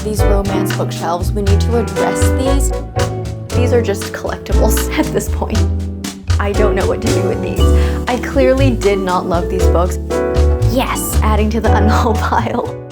these romance bookshelves. We need to address these. These are just collectibles at this point. I don't know what to do with these. I clearly did not love these books. Yes, adding to the unhaul pile.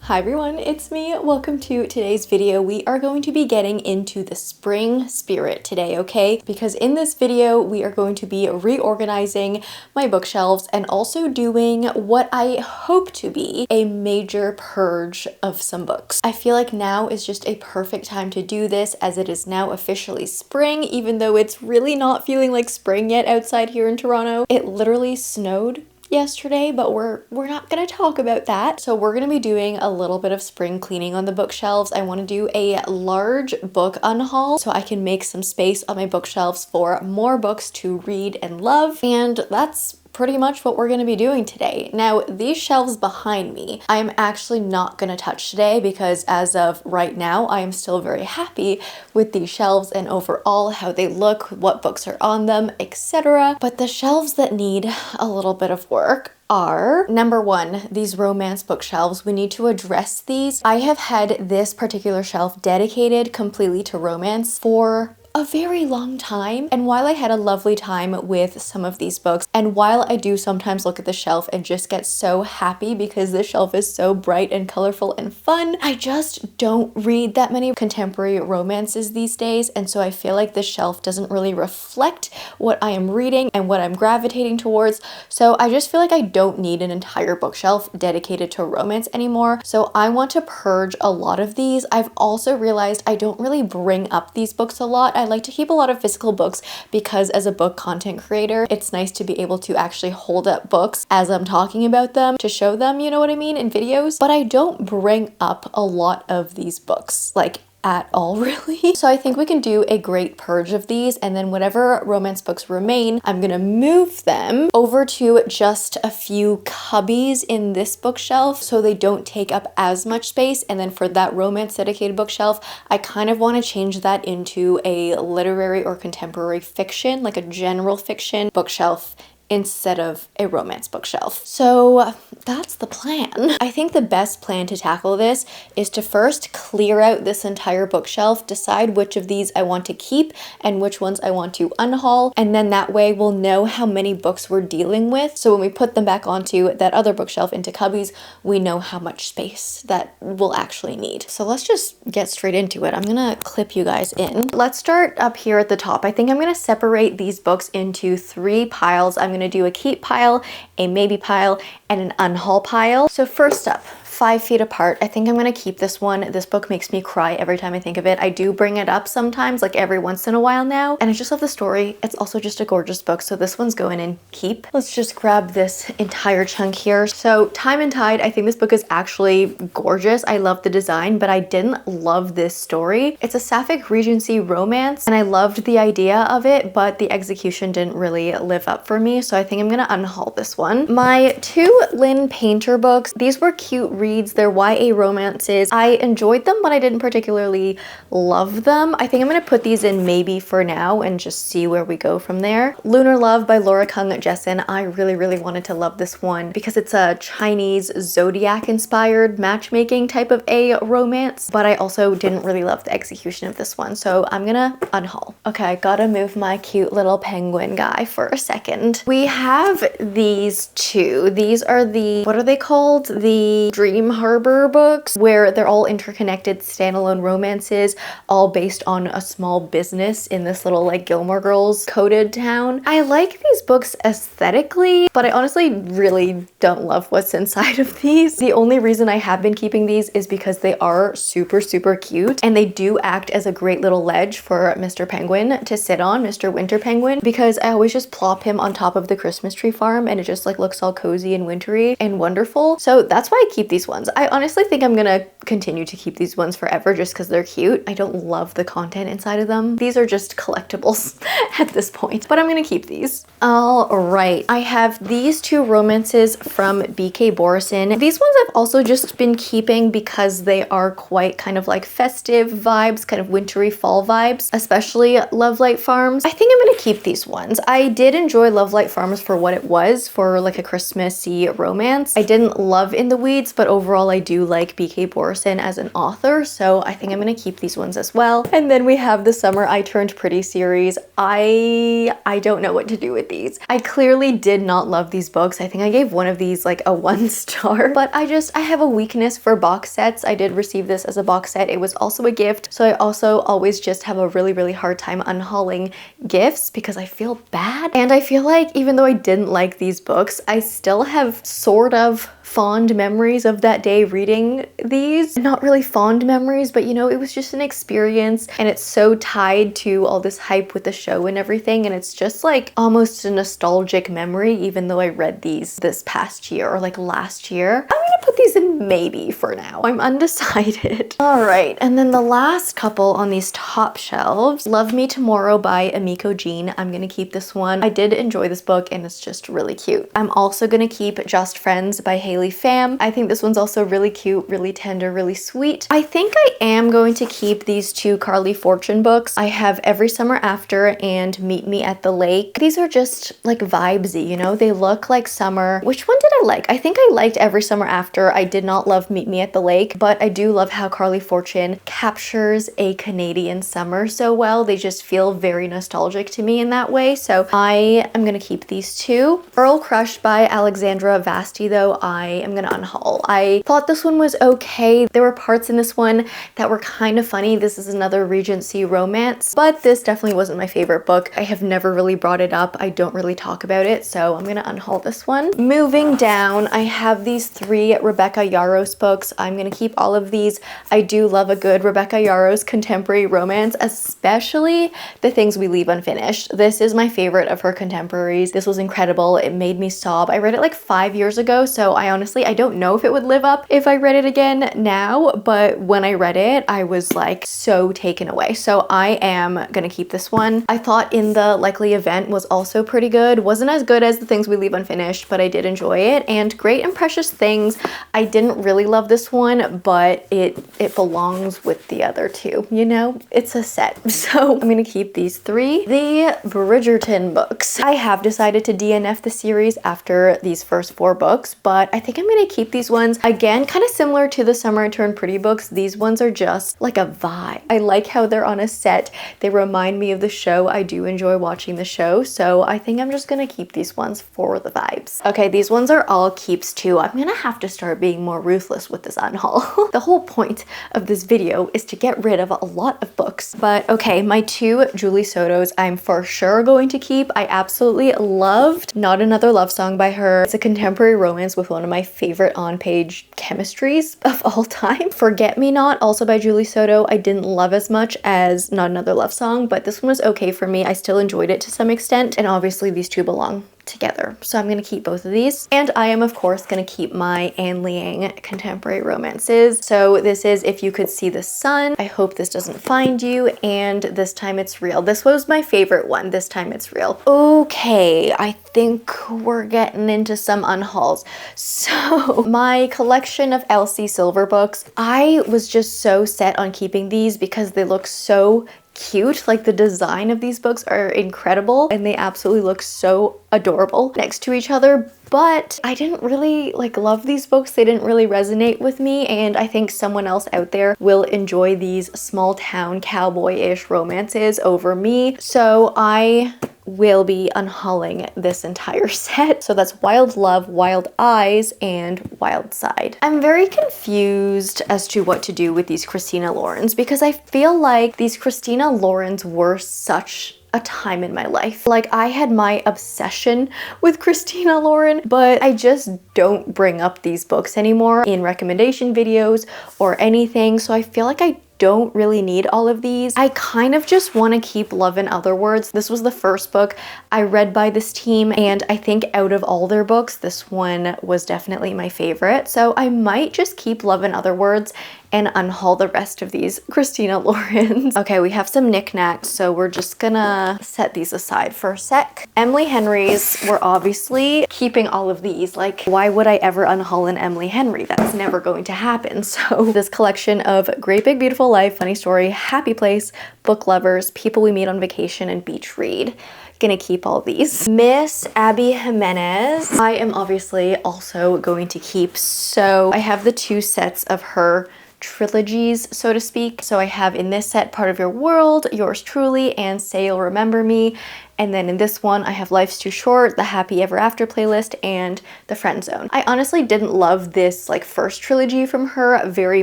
Hi everyone, it's me. Welcome to today's video. We are going to be getting into the spring spirit today, okay? Because in this video, we are going to be reorganizing my bookshelves and also doing what I hope to be a major purge of some books. I feel like now is just a perfect time to do this as it is now officially spring, even though it's really not feeling like spring yet outside here in Toronto. It literally snowed yesterday, but we're not gonna talk about that. So we're gonna be doing a little bit of spring cleaning on the bookshelves. I want to do a large book unhaul so I can make some space on my bookshelves for more books to read and love, and that's pretty much what we're going to be doing today. Now, these shelves behind me, I'm actually not going to touch today because as of right now, I am still very happy with these shelves and overall how they look, what books are on them, etc. But the shelves that need a little bit of work are, number one, these romance bookshelves. We need to address these. I have had this particular shelf dedicated completely to romance for a very long time, and while I had a lovely time with some of these books, and while I do sometimes look at the shelf and just get so happy because the shelf is so bright and colorful and fun, I just don't read that many contemporary romances these days, and so I feel like the shelf doesn't really reflect what I am reading and what I'm gravitating towards. So I just feel like I don't need an entire bookshelf dedicated to romance anymore. So I want to purge a lot of these. I've also realized I don't really bring up these books a lot. I like to keep a lot of physical books because as a book content creator, it's nice to be able to actually hold up books as I'm talking about them to show them, you know what I mean, in videos. But I don't bring up a lot of these books, like at all really. So I think we can do a great purge of these, and then whatever romance books remain, I'm gonna move them over to just a few cubbies in this bookshelf so they don't take up as much space. And then for that romance dedicated bookshelf, I kind of want to change that into a literary or contemporary fiction, like a general fiction bookshelf instead of a romance bookshelf. So that's the plan. I think the best plan to tackle this is to first clear out this entire bookshelf, decide which of these I want to keep and which ones I want to unhaul, and then that way we'll know how many books we're dealing with. So when we put them back onto that other bookshelf into cubbies, we know how much space that we'll actually need. So let's just get straight into it. I'm gonna clip you guys in. Let's start up here at the top. I think I'm gonna separate these books into 3 piles. I'm gonna do a keep pile, a maybe pile, and an unhaul pile. So first up, 5 feet apart. I think I'm gonna keep this one. This book makes me cry every time I think of it. I do bring it up sometimes, like every once in a while now, and I just love the story. It's also just a gorgeous book, so this one's going in keep. Let's just grab this entire chunk here. So Time and Tide, I think this book is actually gorgeous. I love the design, but I didn't love this story. It's a Sapphic Regency romance, and I loved the idea of it, but the execution didn't really live up for me, so I think I'm gonna unhaul this one. My 2 Lynn Painter books, these were cute reads. They're YA romances. I enjoyed them, but I didn't particularly love them. I think I'm gonna put these in maybe for now and just see where we go from there. Lunar Love by Laura Kung Jessen. I really wanted to love this one because it's a Chinese zodiac inspired matchmaking type of a romance, but I also didn't really love the execution of this one, so I'm gonna unhaul. Okay, I gotta move my cute little penguin guy for a second. We have these 2. These are the, what are they called? The Dream Harbor books, where they're all interconnected standalone romances, all based on a small business in this little like Gilmore Girls coded town. I like these books aesthetically, but I honestly really don't love what's inside of these. The only reason I have been keeping these is because they are super cute, and they do act as a great little ledge for Mr. Penguin to sit on, Mr. Winter Penguin, because I always just plop him on top of the Christmas tree farm and it just like looks all cozy and wintry and wonderful. So that's why I keep these ones. I honestly think I'm gonna continue to keep these ones forever just because they're cute. I don't love the content inside of them. These are just collectibles at this point, but I'm gonna keep these. All right, I have these 2 romances from BK Borison. These ones I've also just been keeping because they are quite kind of like festive vibes, kind of wintry fall vibes, especially Lovelight Farms. I think I'm gonna keep these ones. I did enjoy Lovelight Farms for what it was, for like a Christmassy romance. I didn't love In the Weeds, but overall I do like BK Borison as an author, so I think I'm gonna keep these ones as well. And then we have the Summer I Turned Pretty series. I don't know what to do with these. I clearly did not love these books. I think I gave one of these like a 1 star, but I have a weakness for box sets. I did receive this as a box set. It was also a gift, so I also always just have a really hard time unhauling gifts because I feel bad. And I feel like even though I didn't like these books, I still have sort of fond memories of that day reading these. Not really fond memories, but you know, it was just an experience, and it's so tied to all this hype with the show and everything, and it's just like almost a nostalgic memory, even though I read these this past year or like last year. I'm gonna put these in maybe for now. I'm undecided. All right, and then the last couple on these top shelves, Love Me Tomorrow by Amiko Jean. I'm gonna keep this one. I did enjoy this book and it's just really cute. I'm also gonna keep Just Friends by Haley Pham. I think this one's also really cute, really tender, really sweet. I think I am going to keep these two Carly Fortune books. I have Every Summer After and Meet Me at the Lake. These are just like vibesy, you know? They look like summer. Which one did I like? I think I liked Every Summer After. I did not love Meet Me at the Lake, but I do love how Carly Fortune captures a Canadian summer so well. They just feel very nostalgic to me in that way, so I am gonna keep these two. Earl Crush by Alexandra Vasti, though, I am gonna unhaul. I thought this one was okay. There were parts in this one that were kind of funny. This is another Regency romance, but this definitely wasn't my favorite book. I have never really brought it up. I don't really talk about it, so I'm gonna unhaul this one. Moving down, I have these 3 Rebecca Yarros books. I'm gonna keep all of these. I do love a good Rebecca Yarros contemporary romance, especially The Things We Leave Unfinished. This is my favorite of her contemporaries. This was incredible. It made me sob. I read it like 5 years ago, so I don't know if it would live up if I read it again now, but when I read it, I was like so taken away. So I am gonna keep this one. I thought In the Likely Event was also pretty good. Wasn't as good as The Things We Leave Unfinished, but I did enjoy it. And Great and Precious Things, I didn't really love this one, but it belongs with the other two, you know? It's a set. So I'm gonna keep these 3. The Bridgerton books. I have decided to DNF the series after these first 4 books, but I think I'm gonna keep these ones. Again, kind of similar to the Summer I Turned Pretty books, these ones are just like a vibe. I like how they're on a set. They remind me of the show. I do enjoy watching the show, so I think I'm just gonna keep these ones for the vibes. Okay, these ones are all keeps too. I'm gonna have to start being more ruthless with this unhaul. The whole point of this video is to get rid of a lot of books. But okay, my 2 Julie Sotos I'm for sure going to keep. I absolutely loved Not Another Love Song by her. It's a contemporary romance with one of my favorite on-page chemistries of all time. Forget Me Not, also by Julie Soto, I didn't love as much as Not Another Love Song, but this one was okay for me. I still enjoyed it to some extent, and obviously these two belong together. So I'm gonna keep both of these. And I am of course gonna keep my Anne Liang contemporary romances. So this is If You Could See the Sun, I Hope This Doesn't Find You, and This Time It's Real. This was my favorite one, This Time It's Real. Okay, I think we're getting into some unhauls. So my collection of Elsie Silver books, I was just so set on keeping these because they look so cute. Like the design of these books are incredible and they absolutely look so adorable next to each other, but I didn't really love these books. They didn't really resonate with me, and I think someone else out there will enjoy these small town cowboy-ish romances over me. So I will be unhauling this entire set. So that's Wild Love, Wild Eyes, and Wild Side. I'm very confused as to what to do with these Christina Laurens because I feel like these Christina Laurens were such a time in my life. Like I had my obsession with Christina Lauren, but I just don't bring up these books anymore in recommendation videos or anything. So I feel like I don't really need all of these. I kind of just want to keep Love in Other Words. This was the first book I read by this team, and I think out of all their books, this one was definitely my favorite. So I might just keep Love in Other Words and unhaul the rest of these Christina Laurens. Okay, we have some knickknacks, so we're just gonna set these aside for a sec. Emily Henry's, we're obviously keeping all of these. Like, why would I ever unhaul an Emily Henry? That's never going to happen. So this collection of Great Big Beautiful Life, Funny Story, Happy Place, Book Lovers, People We Meet on Vacation, and Beach Read. Gonna keep all these. Miss Abby Jimenez, I am obviously also going to keep. So I have the 2 sets of her trilogies, so to speak. So I have in this set Part of Your World, Yours Truly, and Say You'll Remember Me. And then in this one, I have Life's Too Short, the Happy Ever After playlist, and the Friend Zone. I honestly didn't love this like first trilogy from her very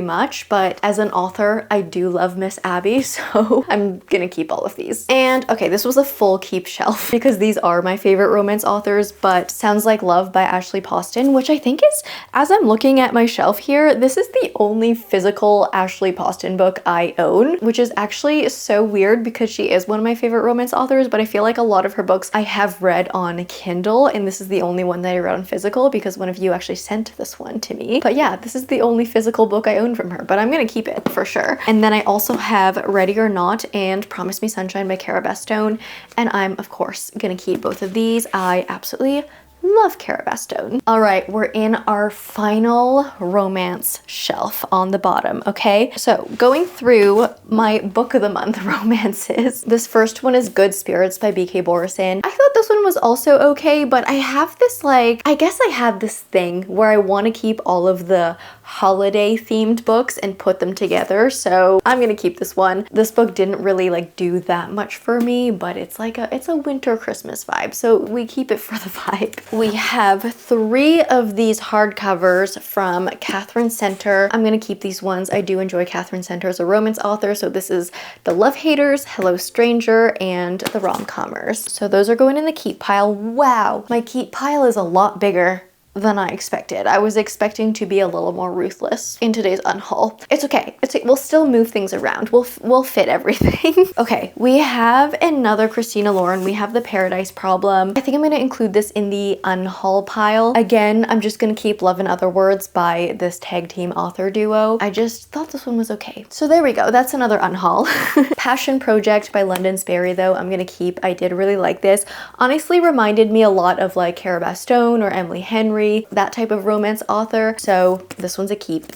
much, but as an author, I do love Miss Abby, so I'm gonna keep all of these. And okay, this was a full keep shelf because these are my favorite romance authors, but Sounds Like Love by Ashley Poston, which I think is, as I'm looking at my shelf here, this is the only physical Ashley Poston book I own, which is actually so weird because she is one of my favorite romance authors, but I feel like a lot of her books I have read on Kindle, and this is the only one that I read on physical because one of you actually sent this one to me. But yeah, this is the only physical book I own from her, but I'm gonna keep it for sure. And then I also have Ready or Not and Promise Me Sunshine by Cara Bastone, and I'm of course gonna keep both of these. I absolutely love Cara Bastone. All right, we're in our final romance shelf on the bottom, okay? So going through my book of the month romances, this first one is Good Spirits by B.K. Borison. I thought this one was also okay, but I have this like, I guess I have this thing where I want to keep all of the holiday themed books and put them together, so I'm gonna keep this one. This book didn't really like do that much for me, but it's like it's a winter Christmas vibe, so we keep it for the vibe. We have 3 of these hardcovers from Catherine Center. I'm gonna keep these ones. I do enjoy Catherine Center as a romance author, so this is The Love Haters, Hello Stranger, and The Rom-Commers. So those are going in the keep pile. Wow, my keep pile is a lot bigger than I expected. I was expecting to be a little more ruthless in today's unhaul. It's okay. We'll still move things around. We'll fit everything. Okay, we have another Christina Lauren. We have The Paradise Problem. I think I'm going to include this in the unhaul pile. Again, I'm just going to keep Love in Other Words by this tag team author duo. I just thought this one was okay. So there we go. That's another unhaul. Passion Project by London Sperry though, I'm going to keep. I did really like this. Honestly reminded me a lot of like Cara Bastone or Emily Henry, that type of romance author. So this one's a keep.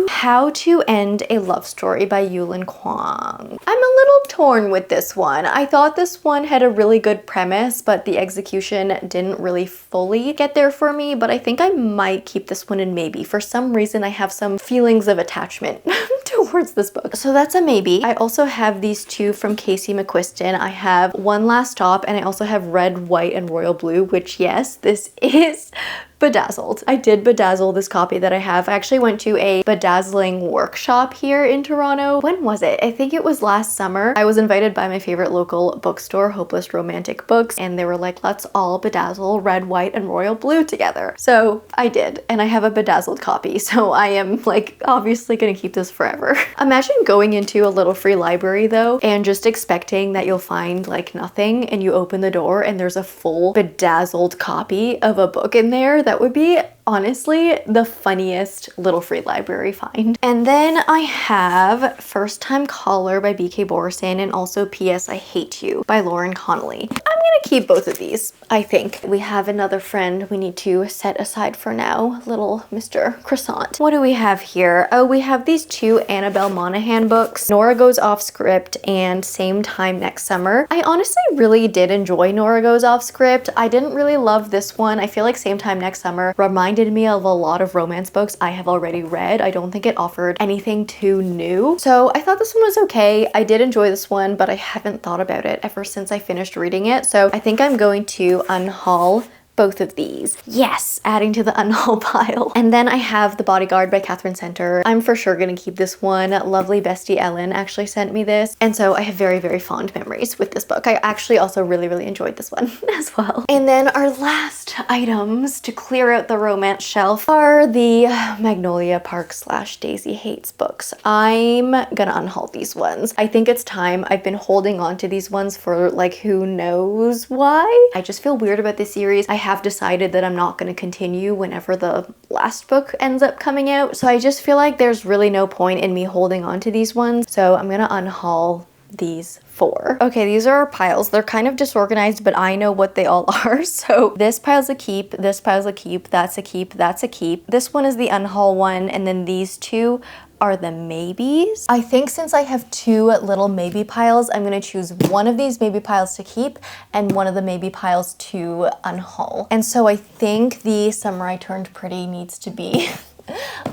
How to End a Love Story by Yulin Kwong. I'm a little torn with this one. I thought this one had a really good premise, but the execution didn't really fully get there for me, but I think I might keep this one in maybe. For some reason, I have some feelings of attachment towards this book. So that's a maybe. I also have these 2 from Casey McQuiston. I have One Last Stop, and I also have Red, White, and Royal Blue, which yes, this is bedazzled. I did bedazzle this copy that I have. I actually went to a bedazzling workshop here in Toronto. When was it? I think it was last summer. I was invited by my favorite local bookstore, Hopeless Romantic Books, and they were like, let's all bedazzle Red, White, and Royal Blue together. So I did, and I have a bedazzled copy, so I am like obviously gonna keep this forever. Imagine going into a little free library though, and just expecting that you'll find like nothing, and you open the door and there's a full bedazzled copy of a book in there. That would be honestly the funniest little free library find. And then I have First Time Caller by B.K. Borison and also P.S. I Hate You by Lauren Connolly. I'm gonna keep both of these, I think. We have another friend we need to set aside for now, little Mr. Croissant. What do we have here? Oh, we have these 2 Annabelle Monaghan books, Nora Goes Off Script and Same Time Next Summer. I honestly really did enjoy Nora Goes Off Script. I didn't really love this one. I feel like Same Time Next Summer reminded me of a lot of romance books I have already read. I don't think it offered anything too new. So I thought this one was okay. I did enjoy this one, but I haven't thought about it ever since I finished reading it. So I think I'm going to unhaul both of these. Yes, adding to the unhaul pile. And then I have The Bodyguard by Catherine Center. I'm for sure gonna keep this one. Lovely bestie Ellen actually sent me this. And so I have very, very fond memories with this book. I actually also really, really enjoyed this one as well. And then our last items to clear out the romance shelf are the Magnolia Park / Daisy Hates books. I'm gonna unhaul these ones. I think it's time. I've been holding on to these ones for like who knows why. I just feel weird about this series. I have decided that I'm not going to continue whenever the last book ends up coming out. So I just feel like there's really no point in me holding on to these ones. So I'm going to unhaul these 4. Okay, these are our piles. They're kind of disorganized, but I know what they all are. So this pile's a keep, this pile's a keep, that's a keep, that's a keep. This one is the unhaul one, and then these 2 are the maybes. I think since I have 2 little maybe piles, I'm gonna choose one of these maybe piles to keep and one of the maybe piles to unhaul. And so I think the Summer I Turned Pretty needs to be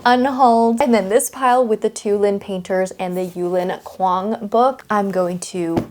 unhauled. And then this pile with the 2 Lin Painters and the Yulin Kwong book, I'm going to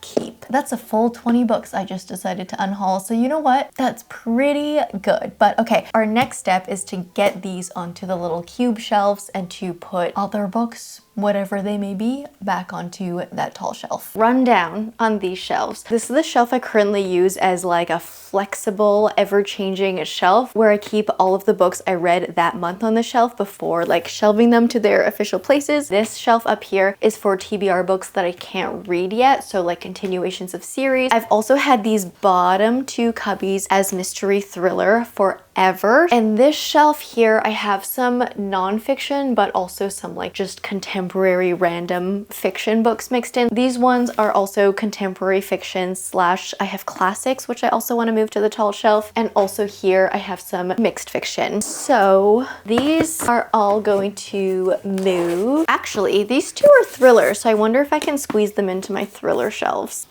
keep. That's a full 20 books I just decided to unhaul. So you know what? That's pretty good. But okay, our next step is to get these onto the little cube shelves and to put other books, whatever they may be, back onto that tall shelf. Rundown on these shelves. This is the shelf I currently use as like a flexible, ever-changing shelf where I keep all of the books I read that month on the shelf before like shelving them to their official places. This shelf up here is for TBR books that I can't read yet, so like continuations of series. I've also had these bottom 2 cubbies as mystery thriller forever. And this shelf here, I have some nonfiction, but also some like just contemporary random fiction books mixed in. These ones are also contemporary fiction slash I have classics, which I also want to move to the tall shelf. And also here I have some mixed fiction. So these are all going to move. Actually, these 2 are thrillers, so I wonder if I can squeeze them into my thriller shelves.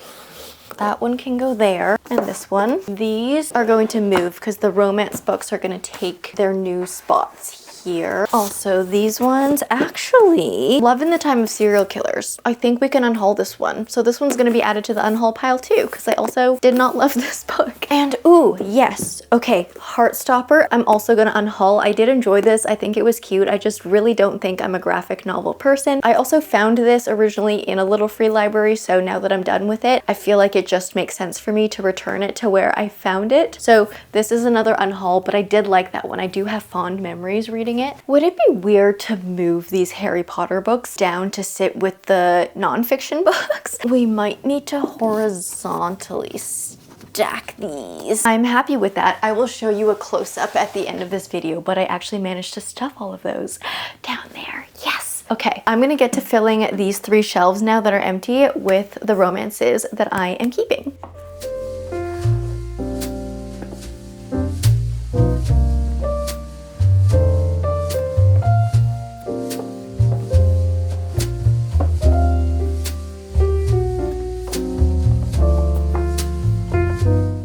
That one can go there, and this one. These are going to move because the romance books are going to take their new spots here. Also, these ones, actually, Love in the Time of Serial Killers. I think we can unhaul this one. So this one's going to be added to the unhaul pile too, because I also did not love this book. And ooh, yes. Okay, Heartstopper, I'm also going to unhaul. I did enjoy this. I think it was cute. I just really don't think I'm a graphic novel person. I also found this originally in a little free library, so now that I'm done with it, I feel like it just makes sense for me to return it to where I found it. So this is another unhaul, but I did like that one. I do have fond memories reading it. Would it be weird to move these Harry Potter books down to sit with the nonfiction books? We might need to horizontally stack these. I'm happy with that. I will show you a close-up at the end of this video, but I actually managed to stuff all of those down there. Yes. Okay, I'm gonna get to filling these 3 shelves now that are empty with the romances that I am keeping.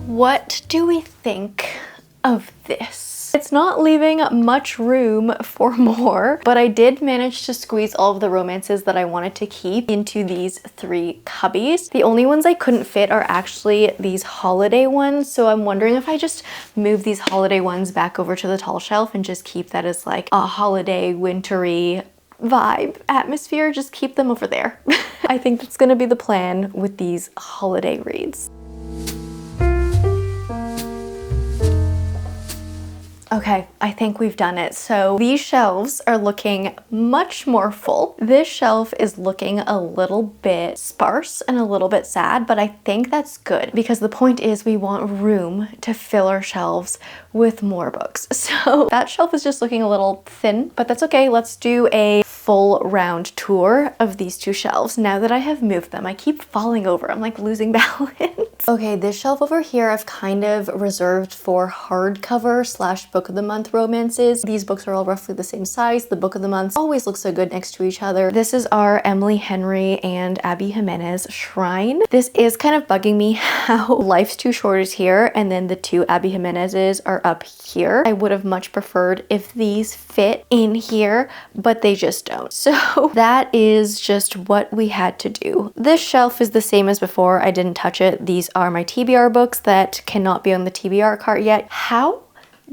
What do we think of this? It's not leaving much room for more, but I did manage to squeeze all of the romances that I wanted to keep into these 3 cubbies. The only ones I couldn't fit are actually these holiday ones, so I'm wondering if I just move these holiday ones back over to the tall shelf and just keep that as like a holiday, wintry vibe atmosphere. Just keep them over there. I think that's gonna be the plan with these holiday reads. Okay, I think we've done it. So these shelves are looking much more full. This shelf is looking a little bit sparse and a little bit sad, but I think that's good because the point is we want room to fill our shelves with more books. So that shelf is just looking a little thin, but that's okay. Let's do a full round tour of these 2 shelves. Now that I have moved them, I keep falling over. I'm like losing balance. Okay, this shelf over here I've kind of reserved for hardcover slash book of the month romances. These books are all roughly the same size. The book of the month always looks so good next to each other. This is our Emily Henry and Abby Jimenez Shrine. This is kind of bugging me how Life's Too Short is here and then the 2 Abby Jimenez's are up here. I would have much preferred if these fit in here, but they just don't. So that is just what we had to do. This shelf is the same as before. I didn't touch it. These are my TBR books that cannot be on the TBR cart yet. How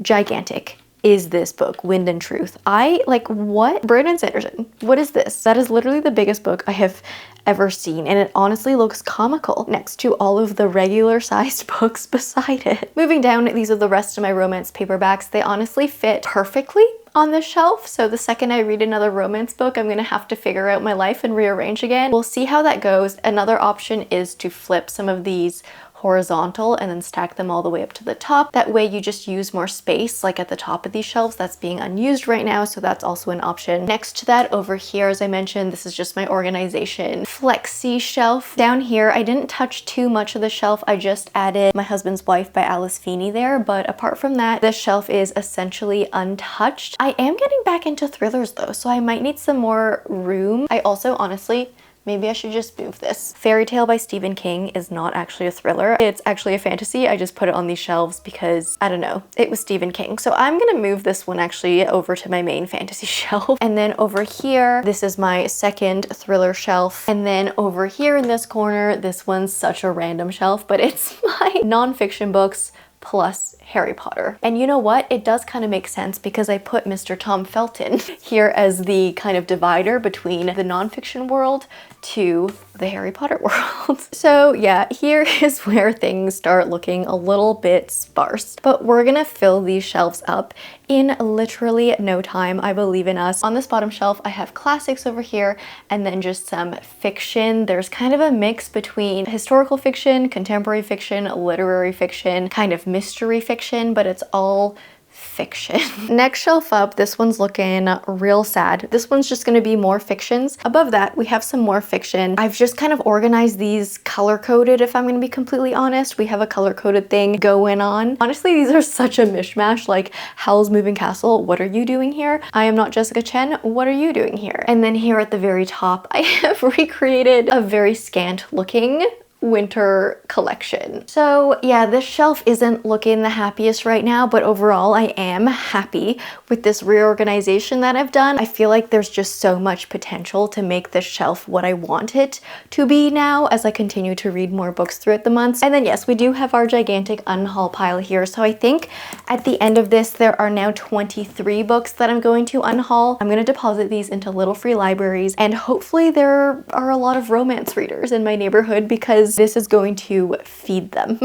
gigantic is this book, Wind and Truth? What? Brandon Sanderson, what is this? That is literally the biggest book I have ever seen, and it honestly looks comical next to all of the regular sized books beside it. Moving down, these are the rest of my romance paperbacks. They honestly fit perfectly on this shelf, so the second I read another romance book, I'm gonna have to figure out my life and rearrange again. We'll see how that goes. Another option is to flip some of these horizontal and then stack them all the way up to the top. That way you just use more space like at the top of these shelves that's being unused right now, so that's also an option. Next to that, over here, as I mentioned, this is just my organization flexi shelf. Down here, I didn't touch too much of the shelf. I just added My Husband's Wife by Alice Feeney there, but apart from that, this shelf is essentially untouched. I am getting back into thrillers though, so I might need some more room. I also honestly, maybe I should just move this. Fairy Tale by Stephen King is not actually a thriller. It's actually a fantasy. I just put it on these shelves because, I don't know, it was Stephen King. So I'm gonna move this one actually over to my main fantasy shelf. And then over here, this is my second thriller shelf. And then over here in this corner, this one's such a random shelf, but it's my nonfiction books plus Harry Potter. And you know what? It does kind of make sense because I put Mr. Tom Felton here as the kind of divider between the nonfiction world to the Harry Potter world. So yeah, here is where things start looking a little bit sparse, but we're gonna fill these shelves up in literally no time. I believe in us. On this bottom shelf, I have classics over here and then just some fiction. There's kind of a mix between historical fiction, contemporary fiction, literary fiction, kind of mystery fiction, but it's all fiction. Next shelf up, this one's looking real sad. This one's just gonna be more fictions. Above that, we have some more fiction. I've just kind of organized these color-coded, if I'm gonna be completely honest. We have a color-coded thing going on. Honestly, these are such a mishmash, like Howl's Moving Castle, what are you doing here? I am not Jessica Chen, what are you doing here? And then here at the very top, I have recreated a very scant looking winter collection. So yeah, this shelf isn't looking the happiest right now, but overall I am happy with this reorganization that I've done. I feel like there's just so much potential to make this shelf what I want it to be now as I continue to read more books throughout the months. And then yes, we do have our gigantic unhaul pile here. So I think at the end of this, there are now 23 books that I'm going to unhaul. I'm going to deposit these into little free libraries, and hopefully there are a lot of romance readers in my neighborhood because this is going to feed them.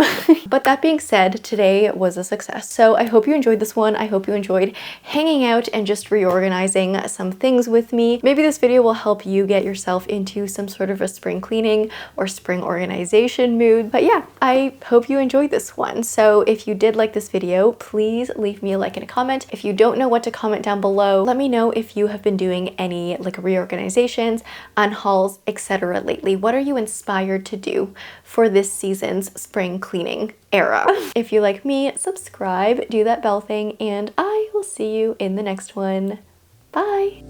But that being said, today was a success. So I hope you enjoyed this one. I hope you enjoyed hanging out and just reorganizing some things with me. Maybe this video will help you get yourself into some sort of a spring cleaning or spring organization mood. But yeah, I hope you enjoyed this one. So if you did like this video, please leave me a like and a comment. If you don't know what to comment down below, let me know if you have been doing any like reorganizations, unhauls, etc. lately. What are you inspired to do for this season's spring cleaning era? If you like me, subscribe, do that bell thing, and I will see you in the next one. Bye!